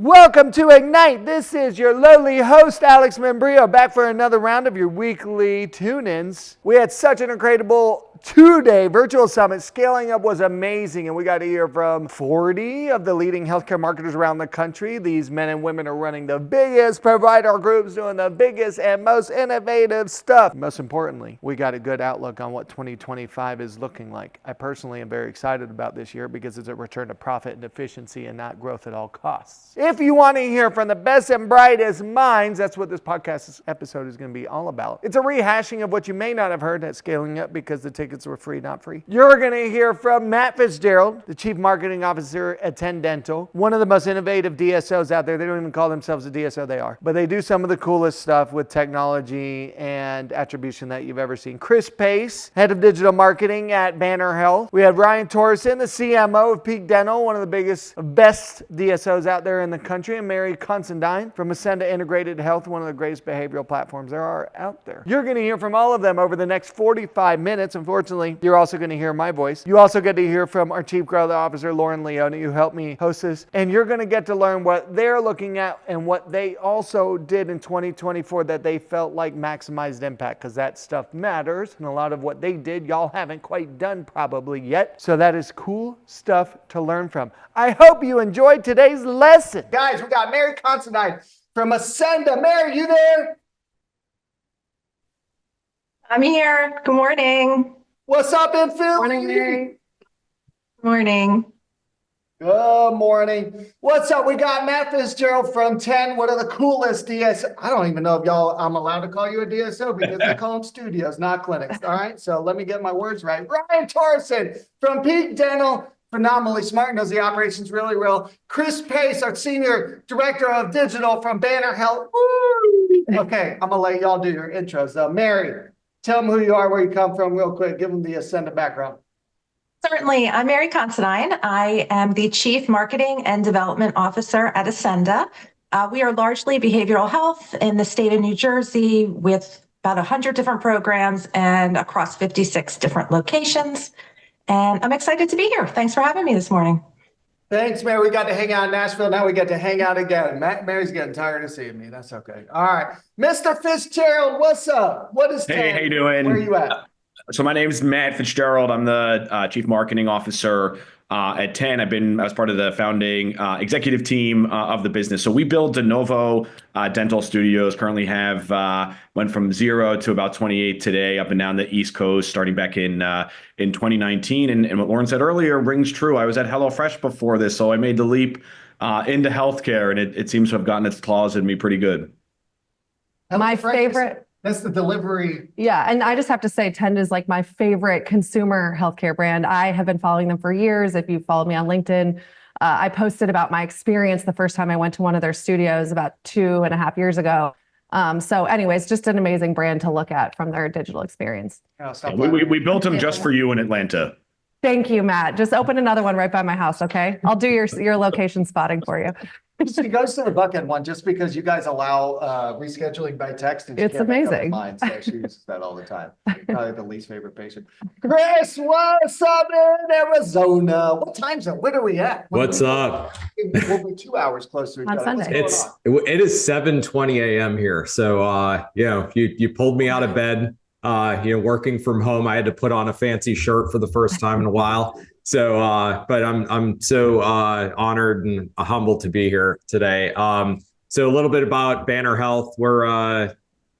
Welcome to Ignite. This is your lowly host, Alex Membrio, back for another round of your weekly tune-ins. We had such an incredible two-day virtual summit. Scaling Up was amazing, and we got to hear from 40 of the leading healthcare marketers around the country. These men and women are running the biggest provider groups, doing the biggest and most innovative stuff. Most importantly, we got a good outlook on what 2025 is looking like. I personally am very excited about this year because it's a return to profit and efficiency and not growth at all costs. If you want to hear from the best and brightest minds, that's what this podcast episode is going to be all about. It's a rehashing of what you may not have heard at Scaling Up because the tickets were free, not free. You're going to hear from Matt Fitzgerald, the Chief Marketing Officer at Acenda, one of the most innovative DSOs out there. They don't even call themselves a DSO, they are. But they do some of the coolest stuff with technology and attribution that you've ever seen. Chris Pace, Head of Digital Marketing at Banner Health. We had Ryan Torresan, the CMO of Peak Dental, one of the biggest, best DSOs out there in the country, and Mary Considine from Acenda Integrated Health, one of the greatest behavioral platforms there are out there. You're going to hear from all of them over the next 45 minutes. Unfortunately, you're also going to hear my voice. You also get to hear from our Chief Growth Officer, Lauren Leone, who helped me host this, and you're going to get to learn what they're looking at and what they also did in 2024 that they felt like maximized impact, because that stuff matters, and a lot of what they did, y'all haven't quite done probably yet. So that is cool stuff to learn from. I hope you enjoyed today's lesson. Guys, we got Mary Considine from Acenda. Mary, you there? I'm here. Good morning. What's up in Philly? Morning, Mary. Morning. Good morning. What's up? We got Matt Fitzgerald from 10, one of the coolest DSO. I don't even know if I'm allowed to call you a DSO because they call them studios, not clinics. All right, so let me get my words right. Ryan Torresan from Peak Dental, phenomenally smart, knows the operations really well. Chris Pace, our Senior Director of Digital from Banner Health. Woo! Okay, I'm going to let y'all do your intros. Mary, tell them who you are, where you come from real quick. Give them the Acenda background. Certainly. I'm Mary Considine. I am the Chief Marketing and Development Officer at Acenda. We are largely behavioral health in the state of New Jersey with about 100 different programs and across 56 different locations. And I'm excited to be here. Thanks for having me this morning. Thanks, Mary. We got to hang out in Nashville. Now we get to hang out again. Mary's getting tired of seeing me. That's okay. All right. Mr. Fitzgerald, what's up? What is 10? Hey, how you doing? Where are you at? So my name is Matt Fitzgerald. I'm the Chief Marketing Officer at 10. I was part of the founding executive team of the business. So we build de novo dental studios, currently went from 0 to about 28 today, up and down the East Coast, starting back in 2019. And what Lauren said earlier rings true. I was at HelloFresh before this, so I made the leap into healthcare, and it seems to have gotten its claws in me pretty good. My favorite. That's the delivery. Yeah, and I just have to say, Tend is like my favorite consumer healthcare brand. I have been following them for years. If you follow me on LinkedIn, I posted about my experience the first time I went to one of their studios about 2.5 years ago. So anyways, just an amazing brand to look at from their digital experience. We built them just for you in Atlanta. Thank you, Matt. Just open another one right by my house, okay? I'll do your location spotting for you. She goes to the Buckhead one just because you guys allow rescheduling by text. And it's amazing. Mine, so she uses that all the time. Probably the least favorite patient. Chris, what's up in Arizona? What time zone? Where are we at? What's up? We'll be 2 hours close to each other. Sunday. It is 7:20 a.m. here. So you pulled me out of bed. Working from home, I had to put on a fancy shirt for the first time in a while. So, but I'm so honored and humbled to be here today. So a little bit about Banner Health. We're a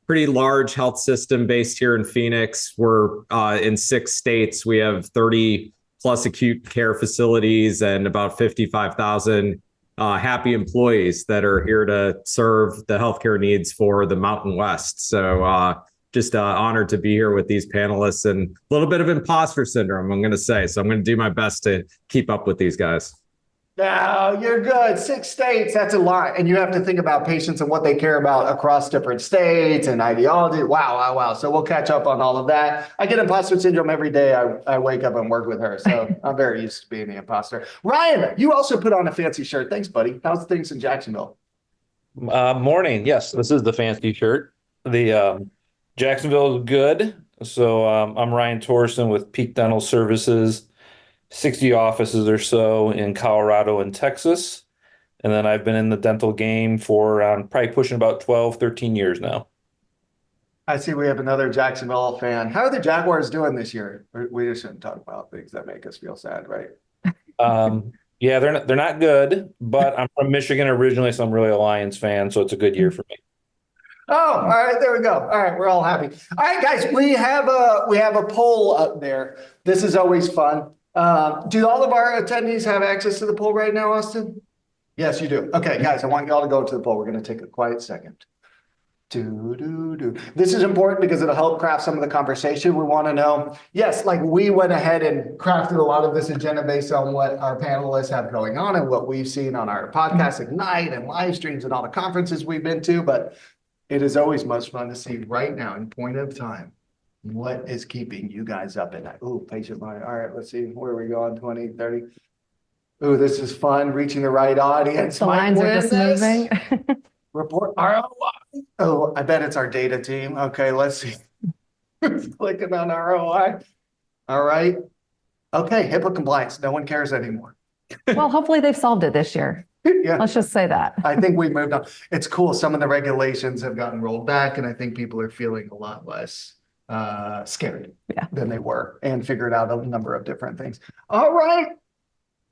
pretty large health system based here in Phoenix. We're in 6 states. We have 30 plus acute care facilities and about 55,000 happy employees that are here to serve the healthcare needs for the Mountain West. So just honored to be here with these panelists, and a little bit of imposter syndrome, I'm going to say. So I'm going to do my best to keep up with these guys. No, you're good. 6 states, that's a lot. And you have to think about patients and what they care about across different states and ideology. Wow. So we'll catch up on all of that. I get imposter syndrome every day. I wake up and work with her. So I'm very used to being the imposter. Ryan, you also put on a fancy shirt. Thanks, buddy. How's things in Jacksonville? Morning. Yes, this is the fancy shirt. The Jacksonville is good. So I'm Ryan Torresan with Peak Dental Services, 60 offices or so in Colorado and Texas. And then I've been in the dental game for probably pushing about 12, 13 years now. I see we have another Jacksonville fan. How are the Jaguars doing this year? We just shouldn't talk about things that make us feel sad, right? Yeah, they're not good, but I'm from Michigan originally, so I'm really a Lions fan, so it's a good year for me. Oh, all right, there we go. All right, we're all happy. All right, guys, we have a poll up there. This is always fun. Do all of our attendees have access to the poll right now, Austin? Yes, you do. Okay, guys, I want you all to go to the poll. We're going to take a quiet second. This is important because it'll help craft some of the conversation we want to know. Yes, like we went ahead and crafted a lot of this agenda based on what our panelists have going on and what we've seen on our podcast Ignite and live streams and all the conferences we've been to. But it is always most fun to see right now in point of time, what is keeping you guys up at night? Oh, patient line. All right, let's see where we go on 20, 30. Oh, this is fun, reaching the right audience. The lines are just moving. Report ROI. Oh, I bet it's our data team. Okay, let's see. Clicking on ROI. All right. Okay, HIPAA compliance. No one cares anymore. Well, hopefully they've solved it this year. Yeah, Let's just say that. I think we've moved on. It's cool. Some of the regulations have gotten rolled back, and I think people are feeling a lot less scared than they were and figured out a number of different things. All right.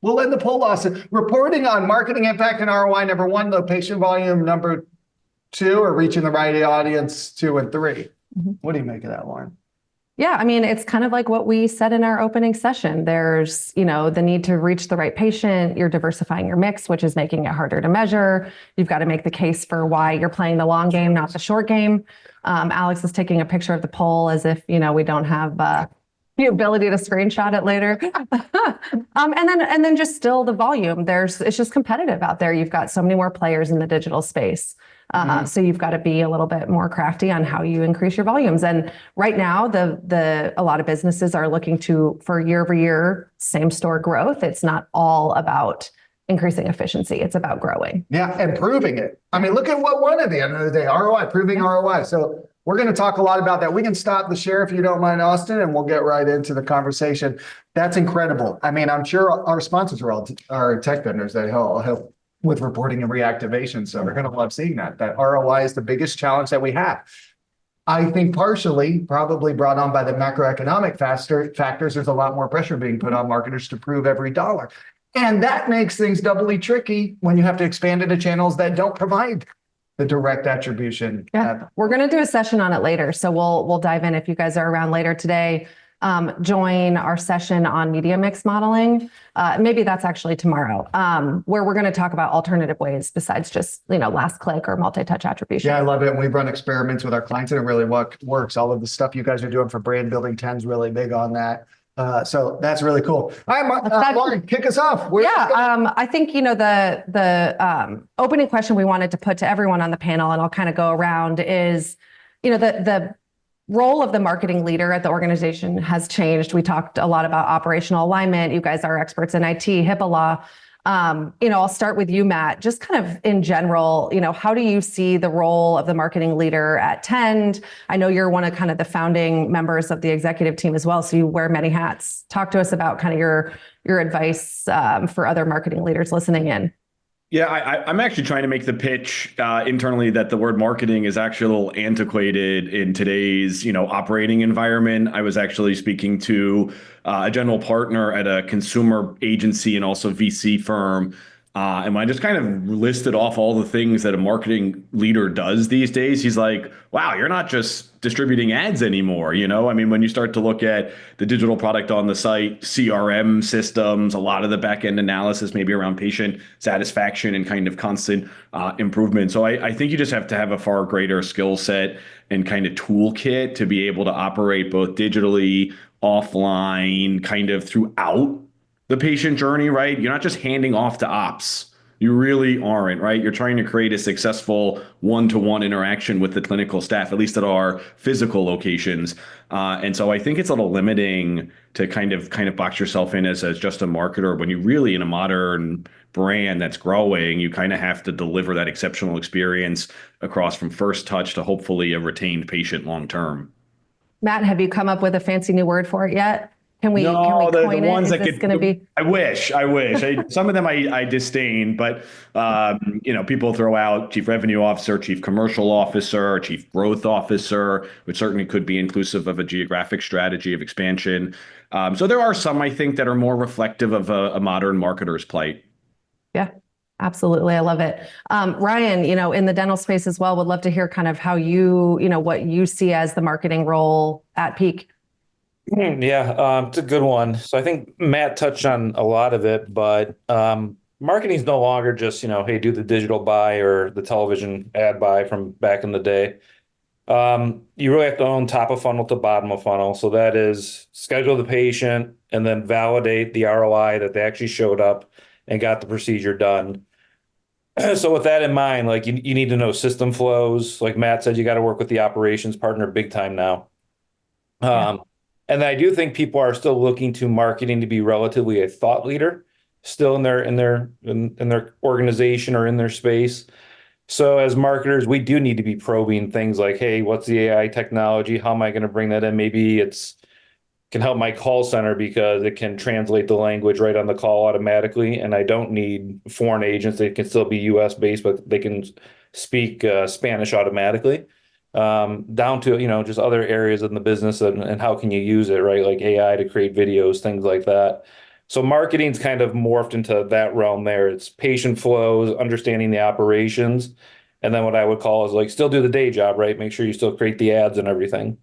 We'll end the poll, Austin. Reporting on marketing impact and ROI, number 1, location volume, number 2, or reaching the right audience, 2 and 3. What do you make of that, Lauren? Yeah, I mean, it's kind of like what we said in our opening session. There's, the need to reach the right patient. You're diversifying your mix, which is making it harder to measure. You've got to make the case for why you're playing the long game, not the short game. Alex is taking a picture of the poll as if, we don't have the ability to screenshot it later. And then just still the volume. It's just competitive out there. You've got so many more players in the digital space. So you've got to be a little bit more crafty on how you increase your volumes. And right now, a lot of businesses are looking for year over year, same store growth. It's not all about increasing efficiency. It's about growing. Yeah, and proving it. I mean, look at what won at the end of the day, ROI, proving ROI. So we're going to talk a lot about that. We can stop the share if you don't mind, Austin, and we'll get right into the conversation. That's incredible. I mean, I'm sure our sponsors are all our tech vendors that help with reporting and reactivation. So we're going to love seeing that ROI is the biggest challenge that we have. I think partially probably brought on by the macroeconomic factors. There's a lot more pressure being put on marketers to prove every dollar. And that makes things doubly tricky when you have to expand into channels that don't provide the direct attribution. Yeah, we're going to do a session on it later. So we'll dive in if you guys are around later today. Join our session on media mix modeling. Maybe that's actually tomorrow, where we're going to talk about alternative ways besides just, last click or multi-touch attribution. Yeah, I love it. We've run experiments with our clients and it really works. All of the stuff you guys are doing for brand building, 10's really big on that. So that's really cool. All right, Lauren, kick us off. I think, the opening question we wanted to put to everyone on the panel, and I'll kind of go around, is, the role of the marketing leader at the organization has changed. We talked a lot about operational alignment. You guys are experts in IT, HIPAA law. I'll start with you, Matt, just kind of in general, how do you see the role of the marketing leader at Tend? I know you're one of kind of the founding members of the executive team as well, so you wear many hats. Talk to us about kind of your advice for other marketing leaders listening in. Yeah, I'm actually trying to make the pitch internally that the word marketing is actually a little antiquated in today's, operating environment. I was actually speaking to a general partner at a consumer agency and also VC firm. And when I just kind of listed off all the things that a marketing leader does these days, he's like, wow, you're not just distributing ads anymore. I mean, when you start to look at the digital product on the site, CRM systems, a lot of the back end analysis, maybe around patient satisfaction and kind of constant improvement. So I think you just have to have a far greater skill set and kind of toolkit to be able to operate both digitally, offline, kind of throughout the patient journey, right? You're not just handing off to ops. You really aren't, right? You're trying to create a successful one-to-one interaction with the clinical staff, at least at our physical locations. And so I think it's a little limiting to kind of box yourself in as just a marketer when you really, in a modern brand that's growing, you kind of have to deliver that exceptional experience across from first touch to hopefully a retained patient long-term. Matt, have you come up with a fancy new word for it yet? Can we No, the coin it? ones Is that this could. going to be? I wish. Some of them I disdain, but people throw out chief revenue officer, chief commercial officer, chief growth officer, which certainly could be inclusive of a geographic strategy of expansion. So there are some I think that are more reflective of a modern marketer's plight. Yeah, absolutely. I love it. Ryan, in the dental space as well, would love to hear kind of how what you see as the marketing role at Peak. Yeah, it's a good one. So I think Matt touched on a lot of it, but marketing is no longer just, hey, do the digital buy or the television ad buy from back in the day. You really have to own top of funnel to bottom of funnel. So that is schedule the patient and then validate the ROI that they actually showed up and got the procedure done. So with that in mind, like you need to know system flows. Like Matt said, you got to work with the operations partner big time now. And I do think people are still looking to marketing to be relatively a thought leader still in their organization or in their space. So as marketers, we do need to be probing things like, hey, what's the AI technology? How am I going to bring that in? Maybe can help my call center because it can translate the language right on the call automatically. And I don't need foreign agents. They can still be US based, but they can speak Spanish automatically. Down to, just other areas in the business and how can you use it, right? Like AI to create videos, things like that. So marketing's kind of morphed into that realm there. It's patient flows, understanding the operations, and then what I would call is like still do the day job, right? Make sure you still create the ads and everything.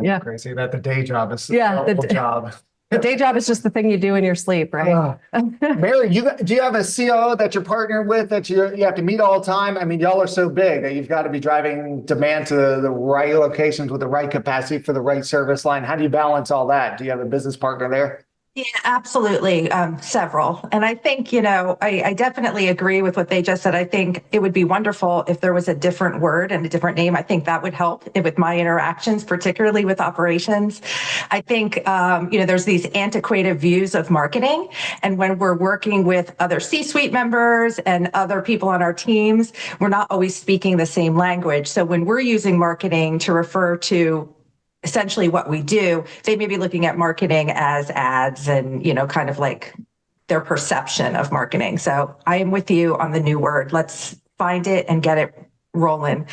Yeah. Crazy that the day job is Yeah, the job. The day job is just the thing you do in your sleep, right? Mary, do you have a COO that you're partnered with that you have to meet all the time? I mean, y'all are so big that you've got to be driving demand to the right locations with the right capacity for the right service line. How do you balance all that? Do you have a business partner there? Yeah, absolutely. Several. And I think, I definitely agree with what they just said. I think it would be wonderful if there was a different word and a different name. I think that would help with my interactions, particularly with operations. I think, there's these antiquated views of marketing. And when we're working with other C-suite members and other people on our teams, we're not always speaking the same language. So when we're using marketing to refer to essentially what we do, they may be looking at marketing as ads and, kind of like their perception of marketing. So I am with you on the new word. Let's find it and get it rolling.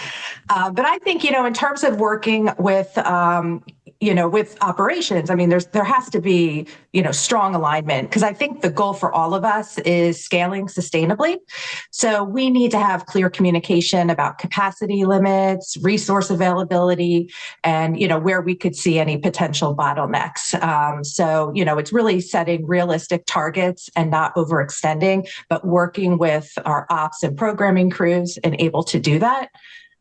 But I think, in terms of working with, with operations, I mean, there has to be, strong alignment because I think the goal for all of us is scaling sustainably. So we need to have clear communication about capacity limits, resource availability, and, where we could see any potential bottlenecks. So, it's really setting realistic targets and not overextending, but working with our ops and programming crews and able to do that.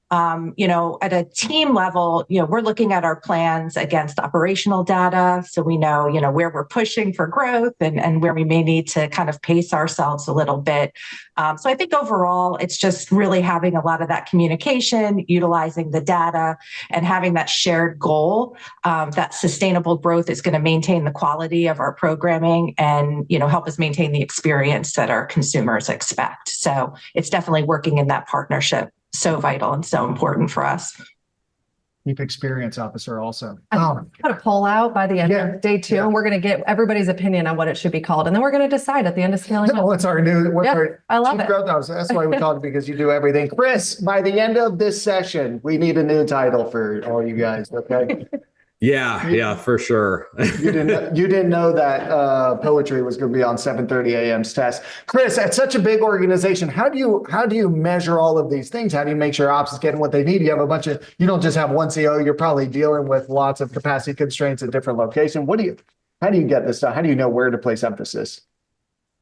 At a team level, we're looking at our plans against operational data. So we know, where we're pushing for growth and where we may need to kind of pace ourselves a little bit. So I think overall, it's just really having a lot of that communication, utilizing the data and having that shared goal that sustainable growth is going to maintain the quality of our programming and, help us maintain the experience that our consumers expect. So it's definitely working in that partnership. So vital and so important for us. Chief Experience Officer also. I'm going to pull out by the end of day 2, and we're going to get everybody's opinion on what it should be called. And then we're going to decide at the end of scaling up. Oh, it's our new, I love it. Growth Officer. That's why we call it, because you do everything. Chris, by the end of this session, we need a new title for all you guys, okay? Yeah, for sure. You didn't know that poetry was going to be on 7:30 a.m.'s test. Chris, at such a big organization, how do you measure all of these things? How do you make sure ops is getting what they need? You have you don't just have one CEO, you're probably dealing with lots of capacity constraints at different locations. How do you get this done? How do you know where to place emphasis?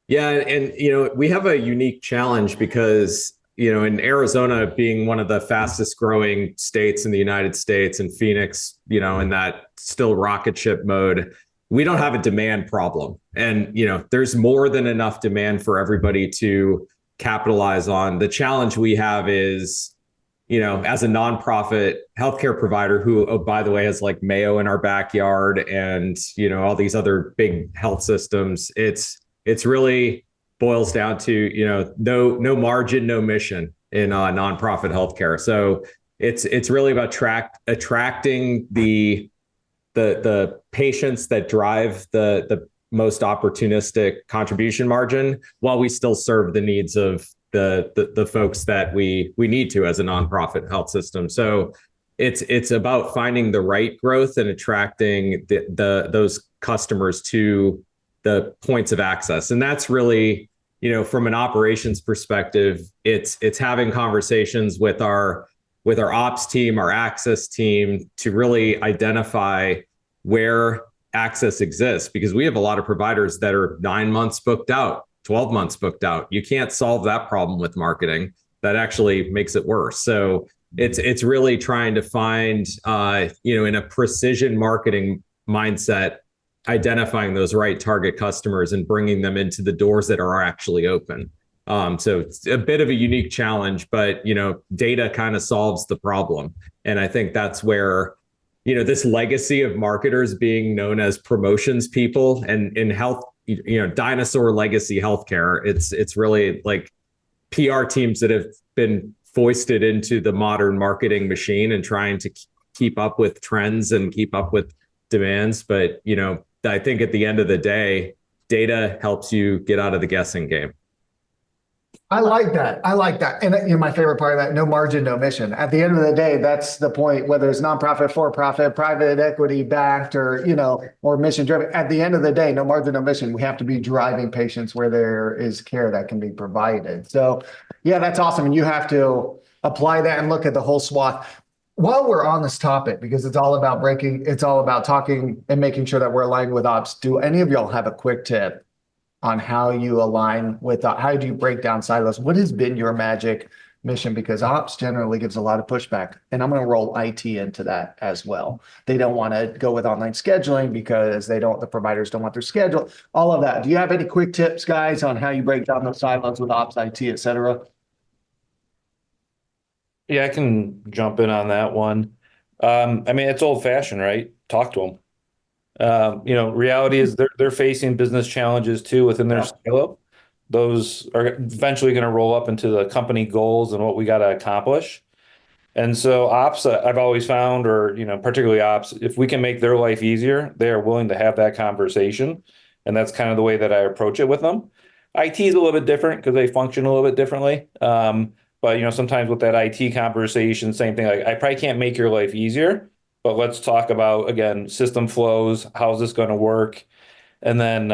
Yeah, and we have a unique challenge because in Arizona being one of the fastest growing states in the United States, and Phoenix, in that still rocket ship mode, we don't have a demand problem. And, there's more than enough demand for everybody to capitalize on. The challenge we have is, as a nonprofit healthcare provider who, oh, by the way, has like Mayo in our backyard and, all these other big health systems, it's really boils down to, no margin, no mission in nonprofit healthcare. So it's really about attracting the the patients that drive the most opportunistic contribution margin, while we still serve the needs of the folks that we need to as a nonprofit health system. So it's about finding the right growth and attracting those customers to the points of access. And that's really, from an operations perspective, it's having conversations with our ops team, our access team, to really identify where access exists, because we have a lot of providers that are 9 months booked out, 12 months booked out. You can't solve that problem with marketing. That actually makes it worse. So it's really trying to find, in a precision marketing mindset, identifying those right target customers and bringing them into the doors that are actually open. So it's a bit of a unique challenge, but, data kind of solves the problem. And I think that's where, this legacy of marketers being known as promotions people, and in health, dinosaur legacy healthcare, it's really like PR teams that have been foisted into the modern marketing machine and trying to keep up with trends and keep up with demands. But, I think at the end of the day, data helps you get out of the guessing game. I like that. And my favorite part of that, no margin, no mission. At the end of the day, that's the point, whether it's nonprofit, for-profit, private equity backed, or, or mission driven. At the end of the day, no margin, no mission. We have to be driving patients where there is care that can be provided. So yeah, that's awesome. And you have to apply that and look at the whole swath. While we're on this topic, because it's all about talking and making sure that we're aligned with ops, do any of y'all have a quick tip on how you align with, how do you break down silos? What has been your magic mission? Because ops generally gives a lot of pushback, and I'm going to roll IT into that as well. They don't want to go with online scheduling because the providers don't want their schedule, all of that. Do you have any quick tips, guys, on how you break down those silos with ops, IT, et cetera? Yeah, I can jump in on that one. It's old fashioned, right? Talk to them. Reality is they're facing business challenges too within their silo. Those are eventually going to roll up into the company goals and what we got to accomplish. And so ops, I've always found, or, particularly ops, if we can make their life easier, they are willing to have that conversation. And that's kind of the way that I approach it with them. IT is a little bit different because they function a little bit differently. But, sometimes with that IT conversation, same thing, like I probably can't make your life easier, but let's talk about, again, system flows. How's this going to work? And then,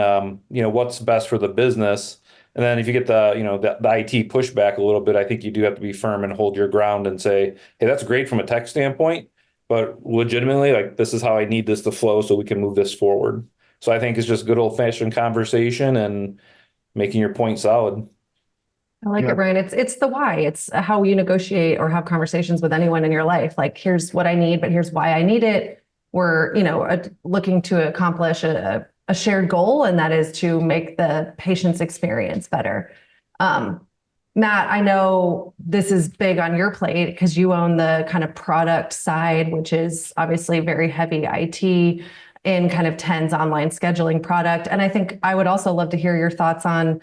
what's best for the business? And then if you get the IT pushback a little bit, I think you do have to be firm and hold your ground and say, hey, that's great from a tech standpoint, but legitimately, like, this is how I need this to flow so we can move this forward. So I think it's just good old fashioned conversation and making your point solid. I like it, Brian. It's the why. It's how you negotiate or have conversations with anyone in your life. Like, here's what I need, but here's why I need it. We're, looking to accomplish a shared goal, and that is to make the patient's experience better. Matt, I know this is big on your plate because you own the kind of product side, which is obviously very heavy IT in kind of TENS online scheduling product. And I think I would also love to hear your thoughts on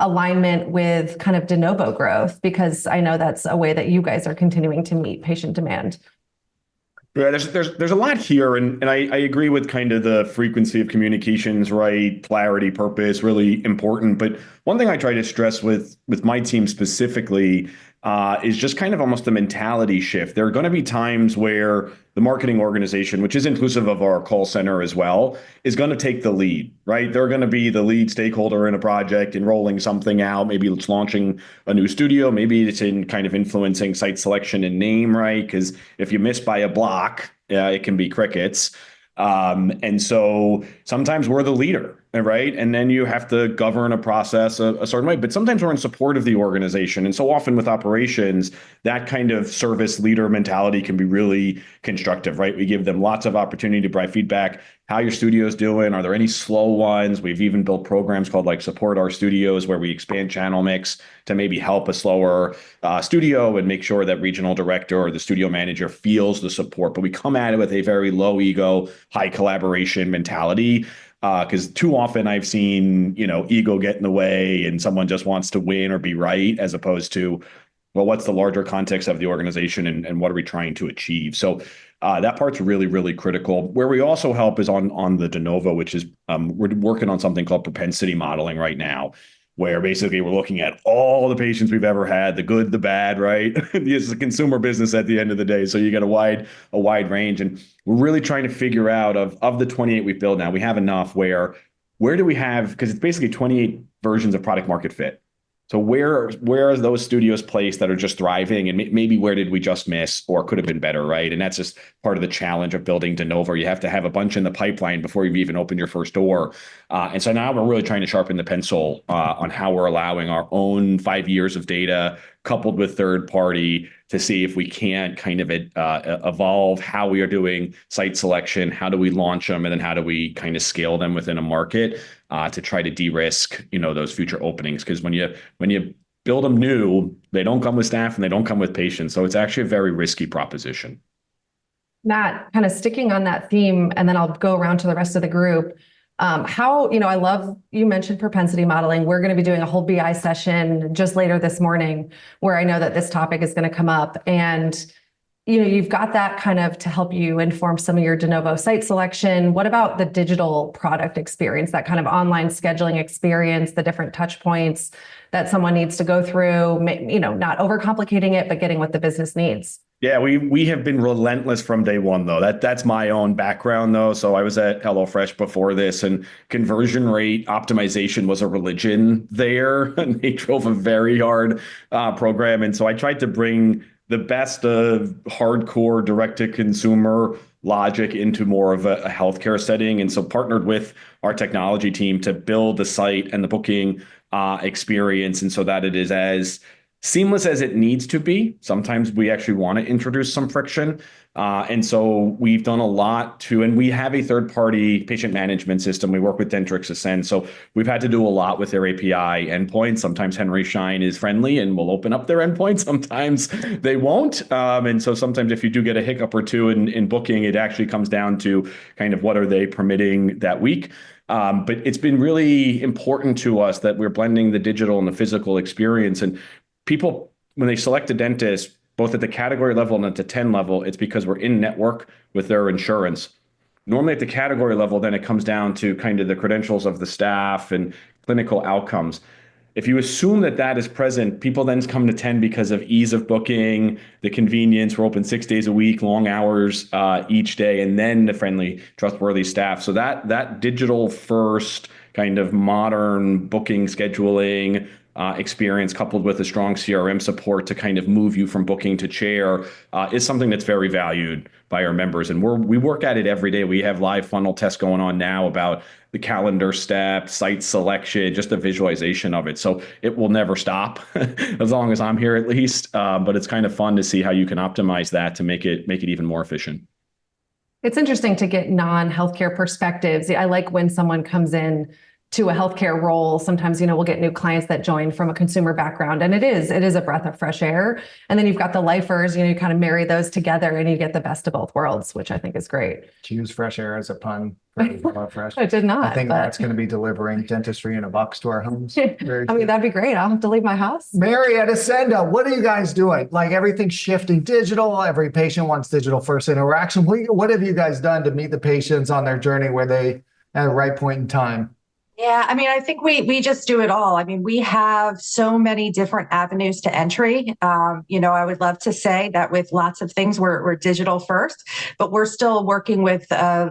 alignment with kind of de novo growth, because I know that's a way that you guys are continuing to meet patient demand. Yeah, there's a lot here, and I agree with kind of the frequency of communications, right? Clarity, purpose, really important. But one thing I try to stress with my team specifically is just kind of almost a mentality shift. There are going to be times where the marketing organization, which is inclusive of our call center as well, is going to take the lead, right? They're going to be the lead stakeholder in a project and rolling something out. Maybe it's launching a new studio. Maybe it's in kind of influencing site selection and name, right? Because if you miss by a block, it can be crickets. And so sometimes we're the leader, right? And then you have to govern a process a certain way, but sometimes we're in support of the organization. And so often with operations, that kind of service leader mentality can be really constructive, right? We give them lots of opportunity to provide feedback. How your studio's doing? Are there any slow ones? We've even built programs called like Support Our Studios, where we expand channel mix to maybe help a slower studio and make sure that regional director or the studio manager feels the support. But we come at it with a very low ego, high collaboration mentality. Because too often I've seen, ego get in the way and someone just wants to win or be right, as opposed to well, what's the larger context of the organization and what are we trying to achieve? So that part's really, really critical. Where we also help is on the de novo, which is we're working on something called propensity modeling right now, where basically we're looking at all the patients we've ever had, the good, the bad, right? It's a consumer business at the end of the day. So you get a wide range. And we're really trying to figure out of the 28 we've built now, we have enough where do we have, because it's basically 28 versions of product market fit. So where are those studios placed that are just thriving, and maybe where did we just miss or could have been better, right? And that's just part of the challenge of building de novo. You have to have a bunch in the pipeline before you've even opened your first door. And so now we're really trying to sharpen the pencil on how we're allowing our own 5 years of data coupled with third party to see if we can't kind of evolve how we are doing site selection, how do we launch them, and then how do we kind of scale them within a market to try to de-risk, those future openings. Because when you build them new, they don't come with staff and they don't come with patients. So it's actually a very risky proposition. Matt, kind of sticking on that theme, and then I'll go around to the rest of the group. I love, you mentioned propensity modeling. We're going to be doing a whole BI session just later this morning where I know that this topic is going to come up. And, you've got that kind of to help you inform some of your de novo site selection. What about the digital product experience, that kind of online scheduling experience, the different touch points that someone needs to go through, not overcomplicating it, but getting what the business needs? Yeah, we have been relentless from day one, though. That's my own background, though. So I was at HelloFresh before this, and conversion rate optimization was a religion there. And they drove a very hard program. And so I tried to bring the best of hardcore direct-to-consumer logic into more of a healthcare setting. And so partnered with our technology team to build the site and the booking experience, and so that it is as seamless as it needs to be. Sometimes we actually want to introduce some friction. And so we've done a lot and we have a third-party patient management system. We work with Dentrix Ascend. So we've had to do a lot with their API endpoints. Sometimes Henry Schein is friendly and will open up their endpoint. Sometimes they won't. And so sometimes if you do get a hiccup or two in booking, it actually comes down to kind of what are they permitting that week. But it's been really important to us that we're blending the digital and the physical experience. And people, when they select a dentist, both at the category level and at the 10 level, it's because we're in network with their insurance. Normally at the category level, then it comes down to kind of the credentials of the staff and clinical outcomes. If you assume that is present, people then come to 10 because of ease of booking, the convenience. We're open 6 days a week, long hours each day, and then the friendly, trustworthy staff. So that digital first kind of modern booking scheduling experience coupled with a strong CRM support to kind of move you from booking to chair is something that's very valued by our members. And we work at it every day. We have live funnel tests going on now about the calendar step, site selection, just the visualization of it. So it will never stop as long as I'm here at least. But it's kind of fun to see how you can optimize that to make it even more efficient. It's interesting to get non-healthcare perspectives. I like when someone comes in to a healthcare role. Sometimes, we'll get new clients that join from a consumer background, and it is a breath of fresh air. And then you've got the lifers, you kind of marry those together and you get the best of both worlds, which I think is great. To use fresh air as a pun for fresh. I did not. I think that's going to be delivering dentistry in a box to our homes. That'd be great. I'll have to leave my house. Mary at Acenda, what are you guys doing? Like everything's shifting digital. Every patient wants digital first interaction. What have you guys done to meet the patients on their journey where they at the right point in time? Yeah, I think we just do it all. We have so many different avenues to entry. I would love to say that with lots of things, we're digital first, but we're still working with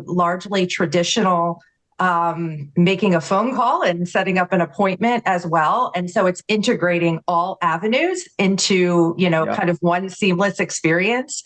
largely traditional making a phone call and setting up an appointment as well. And so it's integrating all avenues into, kind of one seamless experience.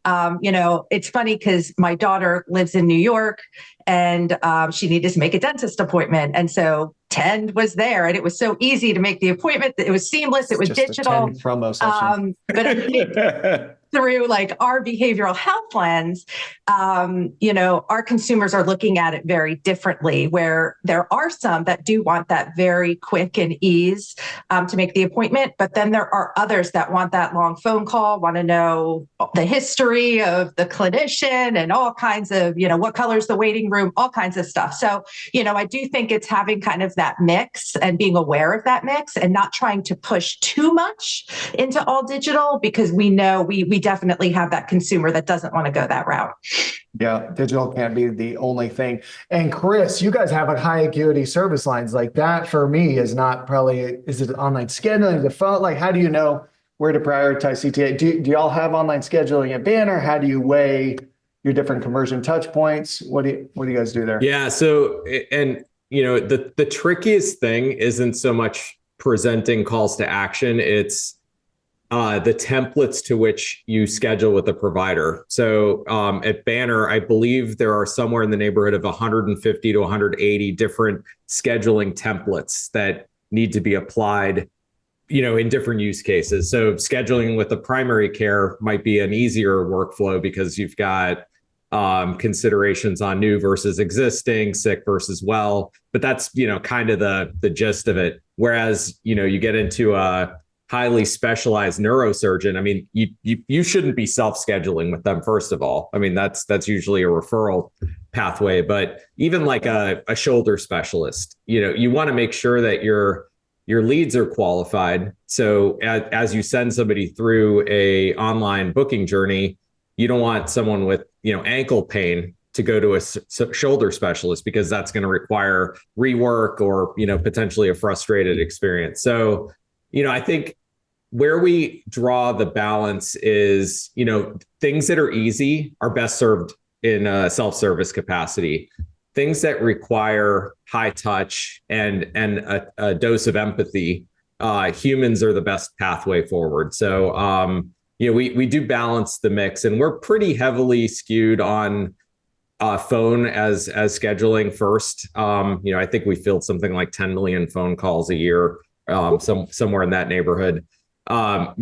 It's funny because my daughter lives in New York and she needed to make a dentist appointment. And so Tend was there and it was so easy to make the appointment. It was seamless. It was just digital. a 10 promo session. But through like our behavioral health lens, our consumers are looking at it very differently, where there are some that do want that very quick and ease to make the appointment. But then there are others that want that long phone call, want to know the history of the clinician and all kinds of, what color's the waiting room, all kinds of stuff. So, I do think it's having kind of that mix and being aware of that mix and not trying to push too much into all digital, because we know we definitely have that consumer that doesn't want to go that route. Yeah, digital can't be the only thing. And Chris, you guys have a high acuity service lines like that. For me, is not probably, is it online scheduling, the phone? Like, how do you know where to prioritize CTA? Do y'all have online scheduling at Banner? How do you weigh your different conversion touch points? What do you guys do there? Yeah. So, and the trickiest thing isn't so much presenting calls to action. It's the templates to which you schedule with the provider. So at Banner, I believe there are somewhere in the neighborhood of 150 to 180 different scheduling templates that need to be applied, in different use cases. So scheduling with the primary care might be an easier workflow because you've got considerations on new versus existing, sick versus well, but that's, kind of the gist of it. Whereas, you get into a highly specialized neurosurgeon. I mean, you shouldn't be self-scheduling with them, first of all. I mean, that's usually a referral pathway, but even like a shoulder specialist, you want to make sure that your leads are qualified. So as you send somebody through a online booking journey, you don't want someone with, ankle pain to go to a shoulder specialist, because that's going to require rework or, potentially a frustrated experience. So, I think where we draw the balance is, things that are easy are best served in a self-service capacity. Things that require high touch and a dose of empathy, humans are the best pathway forward. So, we do balance the mix, and we're pretty heavily skewed on phone as scheduling first. I think we field something like 10 million phone calls a year, somewhere in that neighborhood. But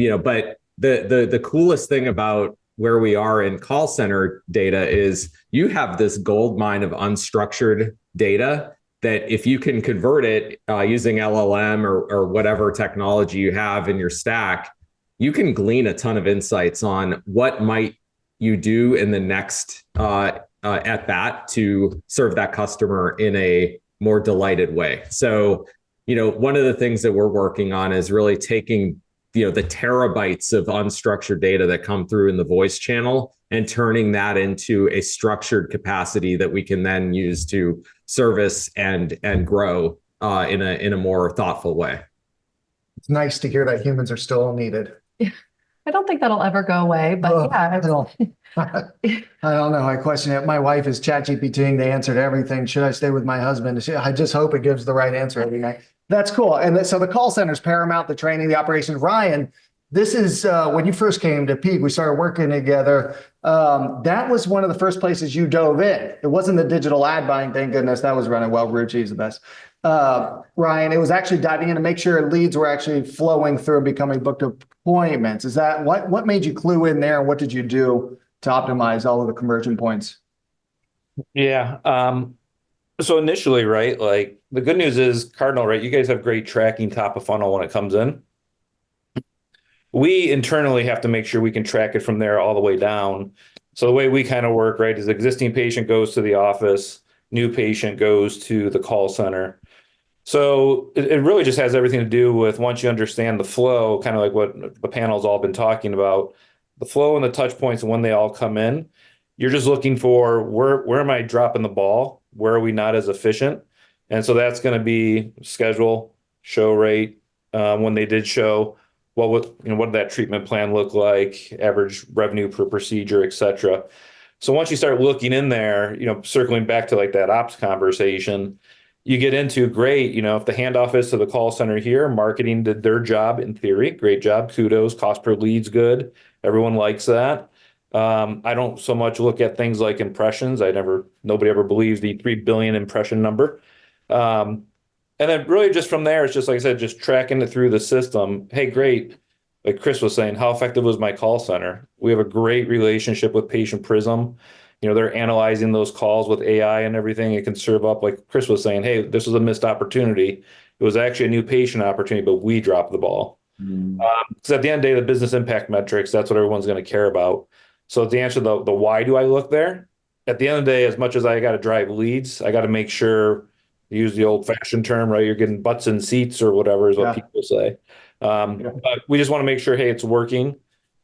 the coolest thing about where we are in call center data is you have this gold mine of unstructured data that if you can convert it using LLM or whatever technology you have in your stack, you can glean a ton of insights on what might you do in the next at bat to serve that customer in a more delighted way. So, one of the things that we're working on is really taking the terabytes of unstructured data that come through in the voice channel and turning that into a structured capacity that we can then use to service and grow in a more thoughtful way. It's nice to hear that humans are still needed. I don't think that'll ever go away, but I don't know. I question it. My wife is ChatGPTing the answer to everything. Should I stay with my husband? I just hope it gives the right answer every night. That's cool. And so the call center is paramount, the training, the operations. Ryan, this is when you first came to Peak, we started working together. That was one of the first places you dove in. It wasn't the digital ad buying, thank goodness. That was running well. Ruchi's the best. Ryan, it was actually diving in to make sure leads were actually flowing through and becoming booked appointments. Is that what made you clue in there? And what did you do to optimize all of the conversion points? Yeah. So initially, right, like the good news is Cardinal, right? You guys have great tracking top of funnel when it comes in. We internally have to make sure we can track it from there all the way down. So the way we kind of work, right, is existing patient goes to the office, new patient goes to the call center. So it really just has everything to do with, once you understand the flow, kind of like what the panel's all been talking about, the flow and the touch points and when they all come in, you're just looking for where am I dropping the ball? Where are we not as efficient? And so that's going to be schedule, show rate, when they did show, what did that treatment plan look like, average revenue per procedure, et cetera. So once you start looking in there, circling back to like that ops conversation, you get into great, if the handoff is to the call center here, marketing did their job in theory, great job, kudos, cost per lead's good. Everyone likes that. I don't so much look at things like impressions. Nobody ever believes the 3 billion impression number. And then really just from there, it's just, like I said, just tracking it through the system. Hey, great. like Chris was saying, how effective was my call center? We have a great relationship with Patient Prism. They're analyzing those calls with AI and everything. It can serve up, like Chris was saying, hey, this was a missed opportunity. It was actually a new patient opportunity, but we dropped the ball. Because at the end of the day, the business impact metrics, that's what everyone's going to care about. So to answer the why do I look there? At the end of the day, as much as I got to drive leads, I got to make sure, use the old fashioned term, right? You're getting butts in seats or whatever is what people say. But we just want to make sure, hey, it's working.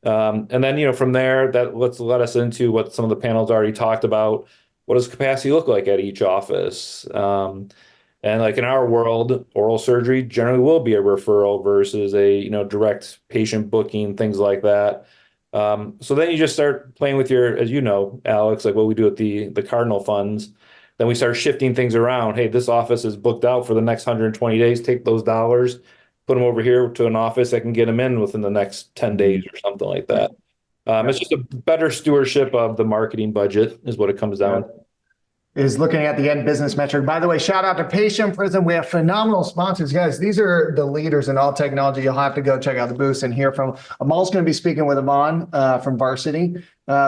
And then, from there, that let us into what some of the panels already talked about. What does capacity look like at each office? And like in our world, oral surgery generally will be a referral versus a, direct patient booking, things like that. So then you just start playing with your, as you know, Alex, like what we do with the Cardinal funds. Then we start shifting things around. Hey, this office is booked out for the next 120 days. Take those dollars, put them over here to an office that can get them in within the next 10 days or something like that. It's just a better stewardship of the marketing budget is what it comes down to. Is looking at the end business metric. By the way, shout out to Patient Prism. We have phenomenal sponsors, guys. These are the leaders in all technology. You'll have to go check out the booths and hear from. I'm also going to be speaking with Amon from Varsity,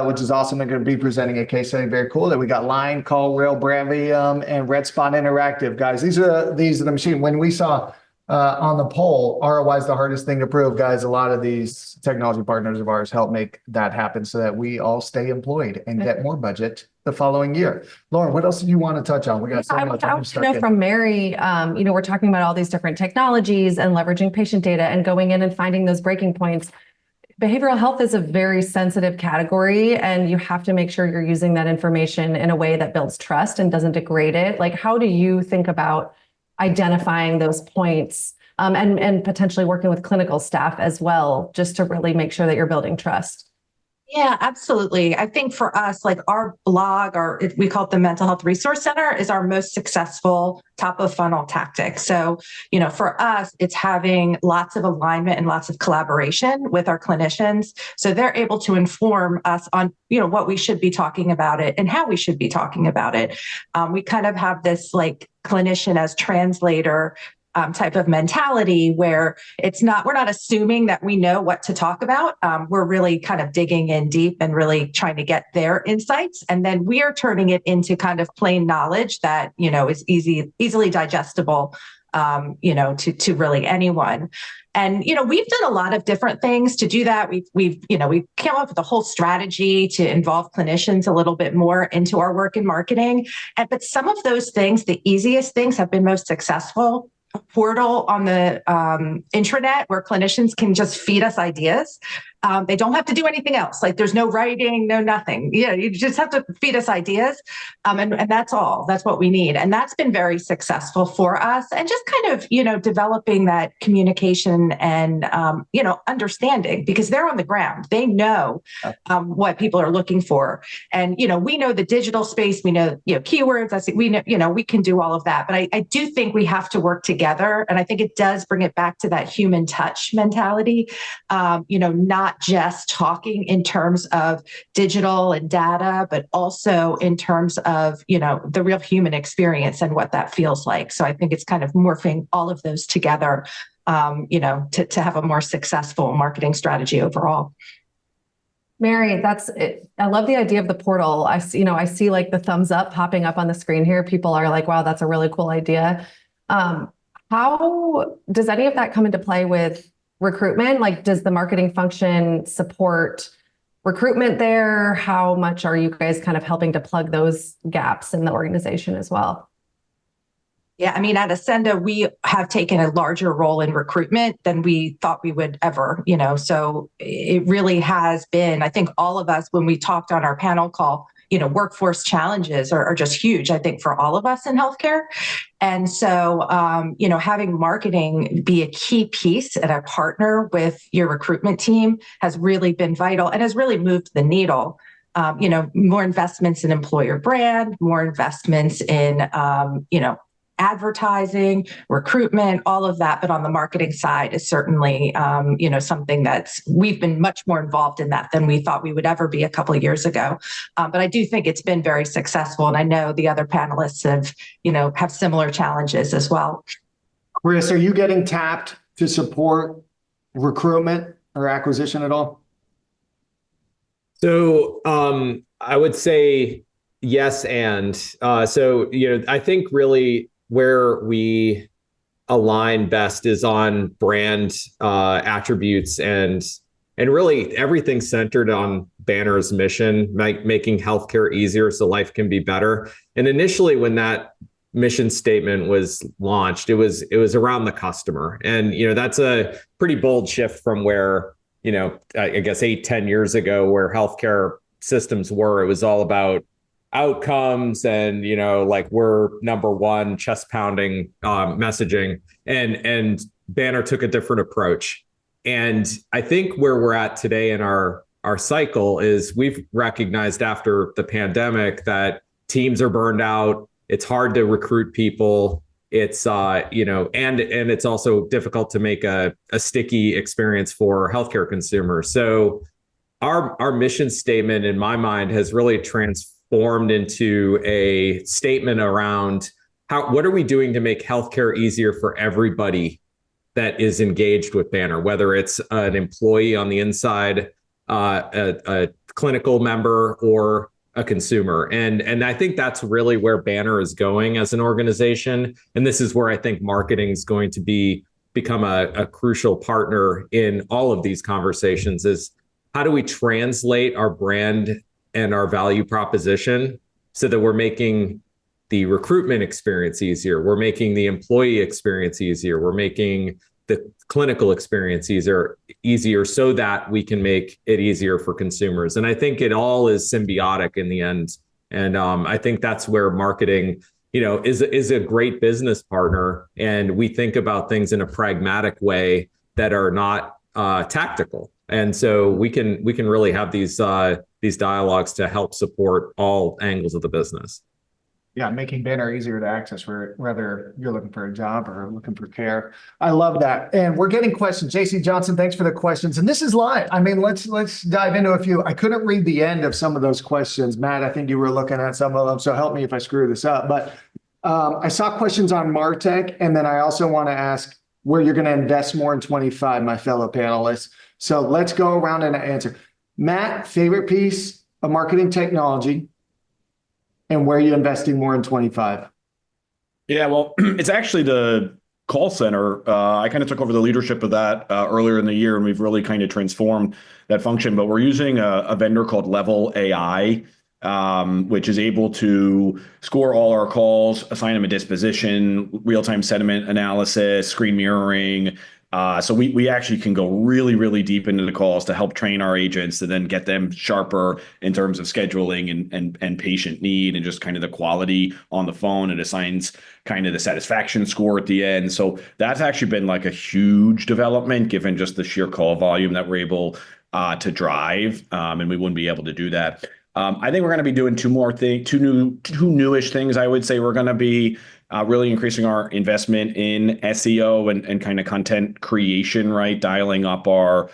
which is awesome. They're going to be presenting a case study. Very cool. That we got Line, Call, Real, Bravium, and Red Spot Interactive, guys. These are the machine. When we saw on the poll, ROI is the hardest thing to prove, guys. A lot of these technology partners of ours help make that happen so that we all stay employed and get more budget the following year. Lauren, what else do you want to touch on? We got so much. I want to know from Mary, we're talking about all these different technologies and leveraging patient data and going in and finding those breaking points. Behavioral health is a very sensitive category, and you have to make sure you're using that information in a way that builds trust and doesn't degrade it. Like, how do you think about identifying those points and potentially working with clinical staff as well, just to really make sure that you're building trust? Yeah, absolutely. I think for us, like our blog, we call it the Mental Health Resource Center, is our most successful top of funnel tactic. So, for us, it's having lots of alignment and lots of collaboration with our clinicians. So they're able to inform us on, what we should be talking about it and how we should be talking about it. We kind of have this like clinician as translator type of mentality where we're not assuming that we know what to talk about. We're really kind of digging in deep and really trying to get their insights. And then we are turning it into kind of plain knowledge that, is easily digestible, to really anyone. And, we've done a lot of different things to do that. We've come up with a whole strategy to involve clinicians a little bit more into our work in marketing. But some of those things, the easiest things have been most successful. Portal on the intranet where clinicians can just feed us ideas. They don't have to do anything else. Like there's no writing, no nothing. Yeah, you just have to feed us ideas. And that's all. That's what we need. And that's been very successful for us. And just kind of, developing that communication and, understanding, because they're on the ground. They know what people are looking for. And, we know the digital space, we know, keywords, we know, we can do all of that. But I do think we have to work together. And I think it does bring it back to that human touch mentality, not just talking in terms of digital and data, but also in terms of, the real human experience and what that feels like. So I think it's kind of morphing all of those together, to have a more successful marketing strategy overall. Mary, that's it. I love the idea of the portal. I see like the thumbs up popping up on the screen here. People are like, wow, that's a really cool idea. How does any of that come into play with recruitment? Like, does the marketing function support recruitment there? How much are you guys kind of helping to plug those gaps in the organization as well? Yeah, I mean, at Acenda, we have taken a larger role in recruitment than we thought we would ever, so it really has been, I think all of us, when we talked on our panel call, workforce challenges are just huge, I think, for all of us in healthcare. And so, having marketing be a key piece and a partner with your recruitment team has really been vital and has really moved the needle. More investments in employer brand, more investments in, advertising, recruitment, all of that. But on the marketing side is certainly, something we've been much more involved in that than we thought we would ever be a couple of years ago. But I do think it's been very successful. And I know the other panelists have similar challenges as well. Chris, are you getting tapped to support recruitment or acquisition at all? So I would say yes. And I think really where we align best is on brand attributes and really everything centered on Banner's mission, making healthcare easier so life can be better. And initially, when that mission statement was launched, it was around the customer, and that's a pretty bold shift from where I guess 8-10 years ago, where healthcare systems were. It was all about outcomes and like we're number one, chest pounding messaging, and Banner took a different approach. And I think where we're at today in our cycle is we've recognized after the pandemic that teams are burned out. It's hard to recruit people. It's and it's also difficult to make a sticky experience for healthcare consumers. So our mission statement, in my mind, has really transformed into a statement around what are we doing to make healthcare easier for everybody that is engaged with Banner, whether it's an employee on the inside, a clinical member, or a consumer. And I think that's really where Banner is going as an organization. And this is where I think marketing is going to become a crucial partner in all of these conversations, is how do we translate our brand and our value proposition so that we're making the recruitment experience easier, we're making the employee experience easier, we're making the clinical experience easier so that we can make it easier for consumers. And I think it all is symbiotic in the end. And I think that's where marketing, is a great business partner. And we think about things in a pragmatic way that are not tactical. And so we can really have these dialogues to help support all angles of the business. Yeah, making Banner easier to access for whether you're looking for a job or looking for care. I love that. And we're getting questions. JC Johnson, thanks for the questions. And this is live. I mean, let's dive into a few. I couldn't read the end of some of those questions. Matt, I think you were looking at some of them, so help me if I screw this up. But I saw questions on MarTech, and then I also want to ask where you're going to invest more in 25, my fellow panelists. So let's go around and answer. Matt, favorite piece of marketing technology, and where are you investing more in 25? Yeah, well, it's actually the call center. I kind of took over the leadership of that earlier in the year, and we've really kind of transformed that function. But we're using a vendor called Level AI, which is able to score all our calls, assign them a disposition, real-time sentiment analysis, screen mirroring. So we actually can go really, really deep into the calls to help train our agents to then get them sharper in terms of scheduling and patient need and just kind of the quality on the phone. It assigns kind of the satisfaction score at the end. So that's actually been like a huge development given just the sheer call volume that we're able to drive. And we wouldn't be able to do that. I think we're going to be doing two newish things. I would say we're going to be really increasing our investment in SEO and kind of content creation, right? Dialing up our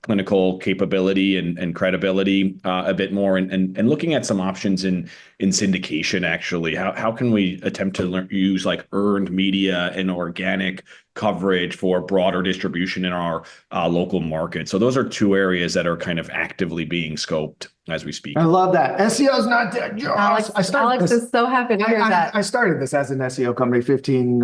clinical capability and credibility a bit more, and looking at some options in syndication. Actually, how can we attempt to use like earned media and organic coverage for broader distribution in our local market? So those are two areas that are kind of actively being scoped as we speak. I love that. SEO is not dead. Alex is so happy to hear that. I started this as an SEO company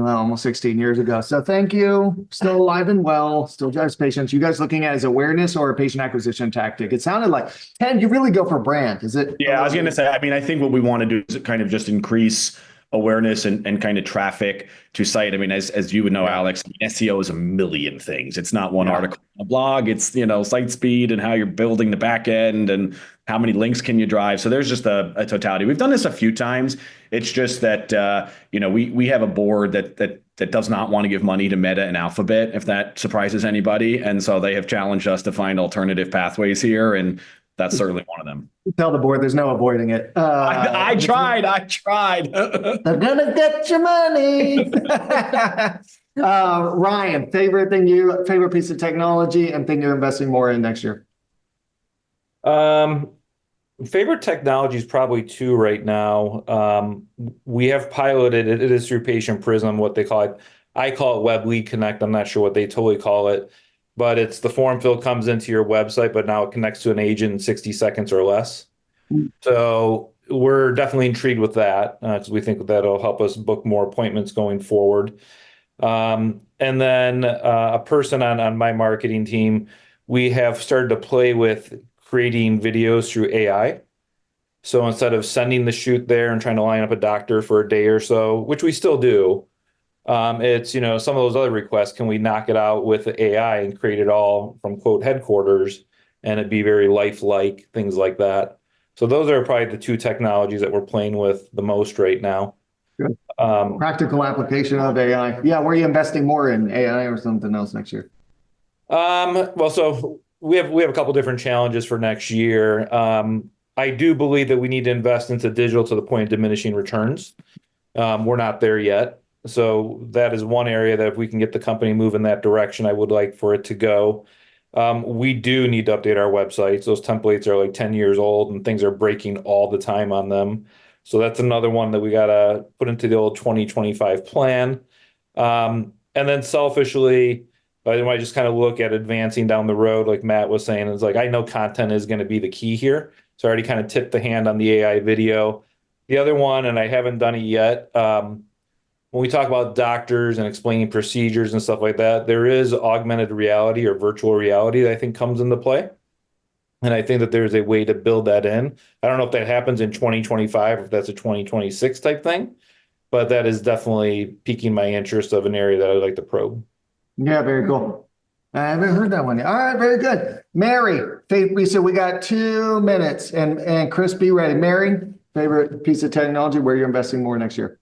almost 16 years ago. So thank you. Still alive and well, still drives patients. You guys looking at it as awareness or a patient acquisition tactic? It sounded like, Ted, you really go for brand. Is it? Yeah, I was going to say, I mean, I think what we want to do is kind of just increase awareness and kind of traffic to site. I mean, as you would know, Alex, SEO is a million things. It's not one article on a blog. It's, site speed and how you're building the back end and how many links can you drive. So there's just a totality. We've done this a few times. It's just that, we have a board that does not want to give money to Meta and Alphabet, if that surprises anybody. And so they have challenged us to find alternative pathways here. And that's certainly one of them. Tell the board there's no avoiding it. I tried. They're gonna get your money. Ryan, favorite piece of technology and thing you're investing more in next year? Favorite technology is probably two right now. We have piloted it. It is through Patient Prism, what they call it. I call it Web Lead Connect. I'm not sure what they totally call it. but it's the form fill comes into your website, but now it connects to an agent in 60 seconds or less. So we're definitely intrigued with that because we think that'll help us book more appointments going forward. And then a person on my marketing team, we have started to play with creating videos through AI. So instead of sending the shoot there and trying to line up a doctor for a day or so, which we still do, it's, some of those other requests, can we knock it out with the AI and create it all from quote headquarters and it be very lifelike, things like that. So those are probably the two technologies that we're playing with the most right now. Good. Practical application of AI. Yeah, where are you investing more in AI or something else next year? Well, so we have a couple different challenges for next year. I do believe that we need to invest into digital to the point of diminishing returns. We're not there yet. So that is one area that if we can get the company moving that direction, I would like for it to go. We do need to update our websites. Those templates are like 10 years old and things are breaking all the time on them. So that's another one that we got to put into the old 2025 plan. And then selfishly, I just kind of look at advancing down the road, like Matt was saying, it's like, I know content is going to be the key here. So I already kind of tipped the hand on the AI video. The other one, and I haven't done it yet, when we talk about doctors and explaining procedures and stuff like that, there is augmented reality or virtual reality that I think comes into play. And I think that there's a way to build that in. I don't know if that happens in 2025 or if that's a 2026 type thing, but that is definitely piquing my interest of an area that I'd like to probe. Yeah, very cool. I haven't heard that one yet. All right, very good. Mary, so we got 2 minutes, and Chris, be ready. Mary, favorite piece of technology where you're investing more next year?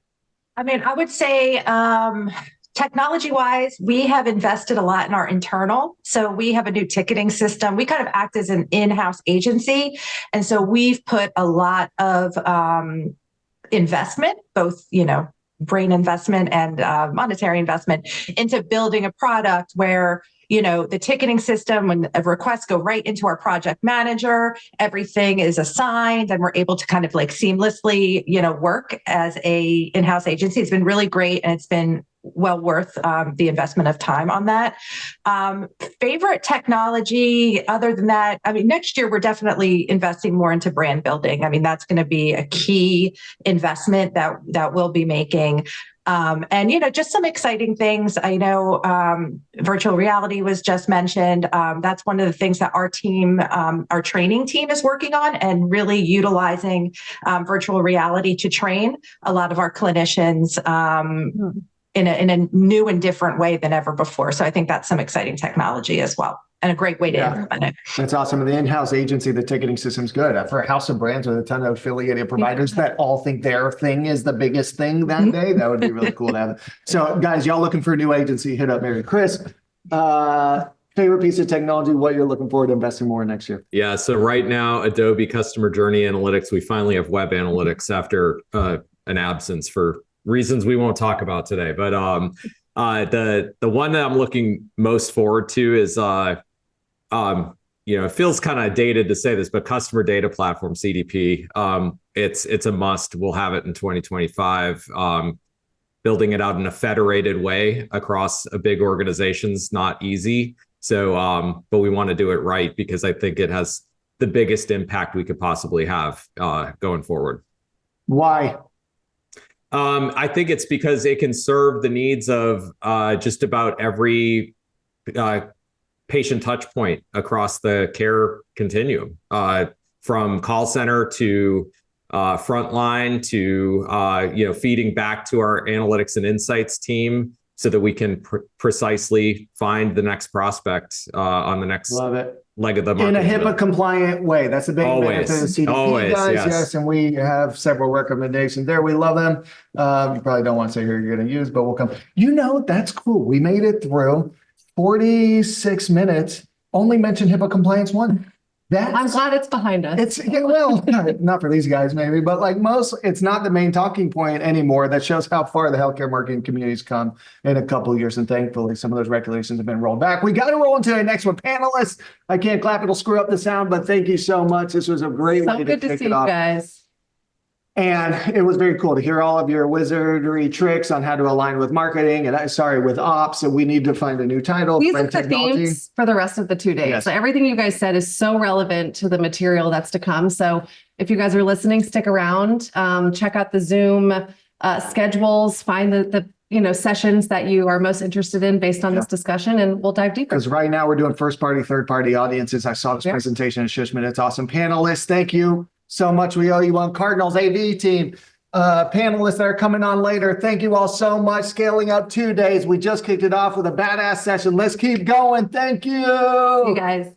I mean, I would say technology-wise, we have invested a lot in our internal. So we have a new ticketing system. We kind of act as an in-house agency. And so we've put a lot of investment, both, brain investment and monetary investment into building a product where, the ticketing system, when requests go right into our project manager, everything is assigned and we're able to kind of like seamlessly, work as a in-house agency. It's been really great. And it's been well worth the investment of time on that. Favorite technology other than that, I mean, next year, we're definitely investing more into brand building. I mean, that's going to be a key investment that we'll be making. And, just some exciting things. I know virtual reality was just mentioned. That's one of the things that our team, our training team is working on and really utilizing virtual reality to train a lot of our clinicians in a new and different way than ever before. So I think that's some exciting technology as well. And a great way to implement it. That's awesome. And the in-house agency, the ticketing system's good. For a house of brands with a ton of affiliated providers that all think their thing is the biggest thing that day, that would be really cool to have. So guys, y'all looking for a new agency, hit up Mary. Chris, favorite piece of technology, what you're looking forward to investing more in next year? Yeah, so right now, Adobe Customer Journey Analytics, we finally have web analytics after an absence for reasons we won't talk about today. But the one that I'm looking most forward to is it feels kind of dated to say this, but customer data platform, CDP, it's a must. We'll have it in 2025. Building it out in a federated way across a big organization's not easy. So, but we want to do it right because I think it has the biggest impact we could possibly have going forward. Why? I think it's because it can serve the needs of just about every patient touch point across the care continuum, from call center to frontline to feeding back to our analytics and insights team so that we can precisely find the next prospect on the next leg of the market. In a HIPAA compliant way. That's a big benefit of the CDP, guys. Yes, and we have several recommendations there. We love them. You probably don't want to say who you're going to use, but we'll come. That's cool. We made it through 46 minutes. Only mentioned HIPAA compliance one. I'm glad it's behind us. Not for these guys maybe, but like most, it's not the main talking point anymore. That shows how far the healthcare marketing community's come in a couple of years. And thankfully, some of those regulations have been rolled back. We got to roll into the next one. Panelists, I can't clap, it'll screw up the sound, but thank you so much. This was a great way to kick it off. So good to see you guys. And it was very cool to hear all of your wizardry tricks on how to align with marketing and with ops. And we need to find a new title. These brand are the technology. themes for the rest of the 2 days. Yes. So everything you guys said is so relevant to the material that's to come. So if you guys are listening, stick around, check out the Zoom schedules, find the sessions that you are most interested in based on this discussion, and we'll dive deeper. Because right now we're doing first party, third party audiences. I saw this presentation in Shushman. It's awesome. Panelists, thank you so much. We owe you one. Cardinals AV team, panelists that are coming on later. Thank you all so much. Scaling Up 2 days. We just kicked it off with a badass session. Let's keep going. Thank you. You guys.